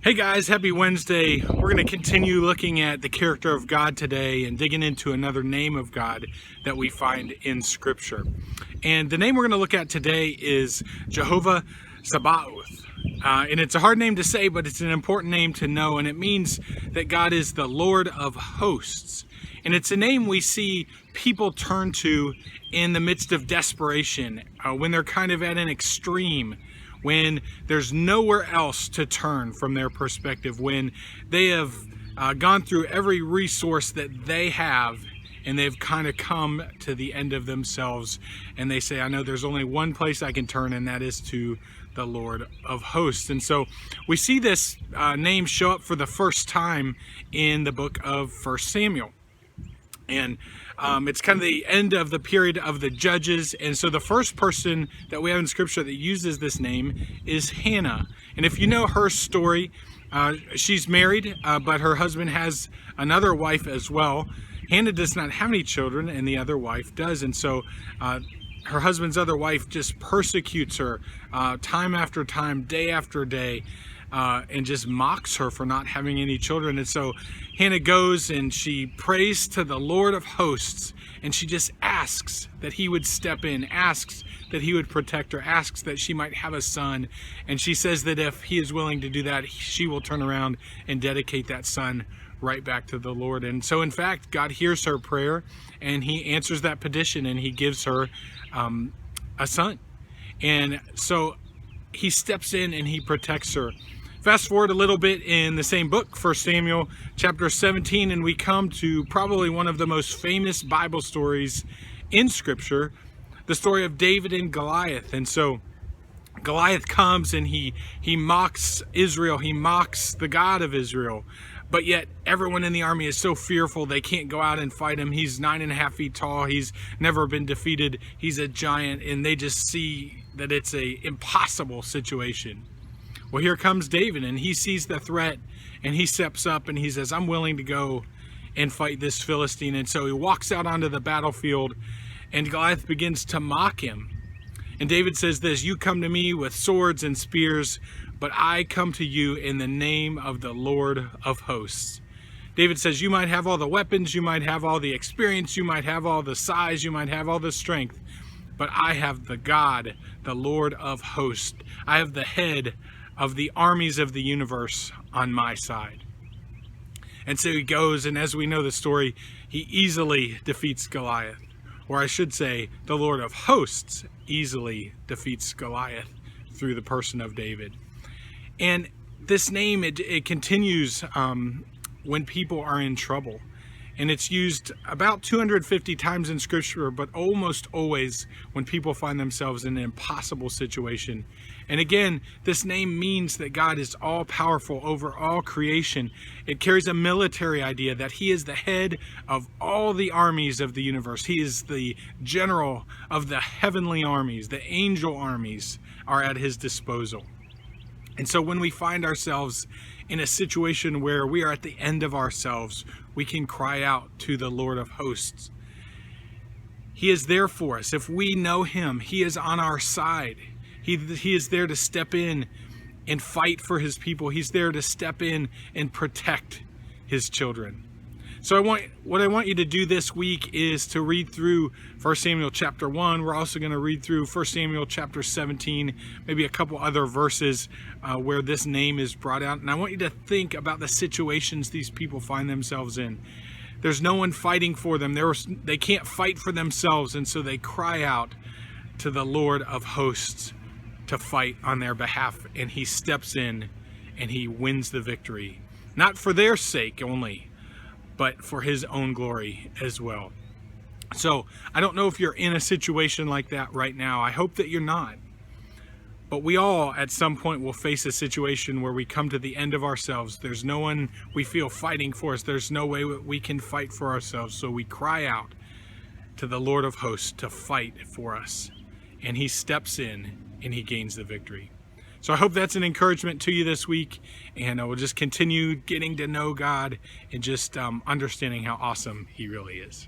Hey guys, happy Wednesday. We're going to continue looking at the character of God today and digging into another name of God that we find in Scripture. And the name we're going to look at today is Jehovah Sabaoth. And it's a hard name to say, but it's an important name to know. And it means that God is the Lord of hosts. And it's a name we see people turn to in the midst of desperation, when they're kind of at an extreme, when there's nowhere else to turn from their perspective, when they have gone through every resource that they have and they've kind of come to the end of themselves, and they say, I know there's only one place I can turn, and that is to the Lord of hosts. And so we see this name show up for the first time in the book of 1 Samuel. And it's kind of the end of the period of the judges. And so the first person that we have in Scripture that uses this name is Hannah. And if you know her story, she's married, but her husband has another wife as well. Hannah does not have any children, and the other wife does. And so her husband's other wife just persecutes her time after time, day after day, and just mocks her for not having any children. And so Hannah goes and she prays to the Lord of hosts, and she just asks that he would step in, asks that he would protect her, asks that she might have a son. And she says that if he is willing to do that, she will turn around and dedicate that son right back to the Lord. And so in fact, God hears her prayer and he answers that petition, and he gives her a son. And so he steps in and he protects her. Fast forward a little bit in the same book, 1 Samuel chapter 17, and we come to probably one of the most famous Bible stories in Scripture, the story of David and Goliath. And so Goliath comes and he mocks Israel, he mocks the God of Israel, but yet everyone in the army is so fearful they can't go out and fight him. He's 9.5 feet tall, he's never been defeated, he's a giant, and they just see that it's an impossible situation. Well, here comes David, and he sees the threat, and he steps up and he says, I'm willing to go and fight this Philistine. And so he walks out onto the battlefield, and Goliath begins to mock him. And David says this, you come to me with swords and spears, but I come to you in the name of the Lord of hosts. David says, you might have all the weapons, you might have all the experience, you might have all the size, you might have all the strength, but I have the God, the Lord of hosts. I have the head of the armies of the universe on my side. And so he goes, and as we know the story, he easily defeats Goliath. Or I should say, the Lord of hosts easily defeats Goliath through the person of David. And this name, it continues when people are in trouble. And it's used about 250 times in Scripture, but almost always when people find themselves in an impossible situation. And again, this name means that God is all-powerful over all creation. It carries a military idea that he is the head of all the armies of the universe. He is the general of the heavenly armies. The angel armies are at his disposal. And so when we find ourselves in a situation where we are at the end of ourselves, we can cry out to the Lord of hosts. He is there for us. If we know him, he is on our side. He is there to step in and fight for his people. He's there to step in and protect his children. So what I want you to do this week is to read through 1 Samuel chapter 1. We're also going to read through 1 Samuel chapter 17, maybe a couple other verses where this name is brought out. And I want you to think about the situations these people find themselves in. There's no one fighting for them. They can't fight for themselves, and so they cry out to the Lord of hosts to fight on their behalf. And he steps in and he wins the victory. Not for their sake only, but for his own glory as well. So I don't know if you're in a situation like that right now. I hope that you're not. But we all at some point will face a situation where we come to the end of ourselves. There's no one we feel fighting for us. There's no way we can fight for ourselves. So we cry out to the Lord of hosts to fight for us. And he steps in and he gains the victory. So I hope that's an encouragement to you this week, and we'll just continue getting to know God and just understanding how awesome he really is.